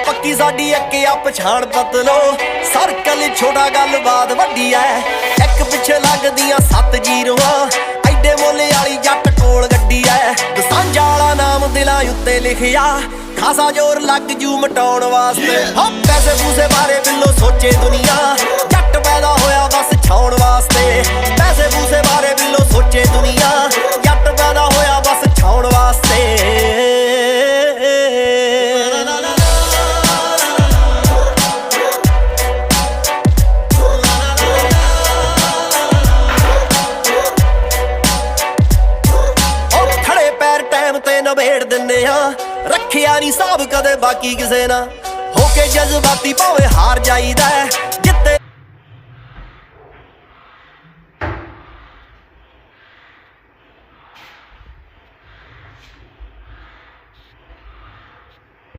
ਪੱਕੀ ਸਾਡੀ ਇੱਕ ਆ ਪਛਾਣ ਬਦਲੋ, ਸਰਕਲ ਛੋਟਾ ਗੱਲਬਾਤ ਵੱਡੀ ਐ। ਇੱਕ ਪਿੱਛੇ ਲੱਗਦੀਆਂ 7 ਜ਼ੀਰੋਆਂ, ਐਡੇ ਮੋਲੇ ਵਾਲੀ ਜੱਟ ਕੋਲ ਗੱਡੀ ਐ। ਦਸਾਂਝਾ ਵਾਲਾ ਨਾਮ ਦਿਲਾਂ ਉੱਤੇ ਲਿਖਿਆ, ਖਾਸਾ ਜ਼ੋਰ ਲੱਗ ਜੂ ਮਟਾਉਣ ਵਾਸਤੇ। ਹੋ ਪੈਸੇ ਪੂਸੇ ਬਾਰੇ ਬਿੱਲੋ ਸੋਚੇ ਦੁਨੀਆ, ਜੱਟ ਪੈਦਾ ਹੋਇਆ ਬਸ ਛਾਉਣ ਵਾਸਤੇ। ਪੈਸੇ ਪੂਸੇ ਬਾਰੇ ਬਿੱਲੋ ਸੋਚੇ ਦੁਨੀਆ, ਜੱਟ ਪੈਦਾ ਹੋਇਆ ਬਸ ਛਾਉਣ ਵਾਸਤੇ। ਨਵੇੜ ਦਿੰਦੇ ਆ, ਰੱਖਿਆ ਨੀ ਹਿਸਾਬ ਕਦੇ ਬਾਕੀ ਕਿਸੇ ਨਾਲ। ਹੋ ਕੇ ਜਜ਼ਬਾਤੀ ਭਾਵੇਂ ਹਾਰ ਜਾਈਦਾ,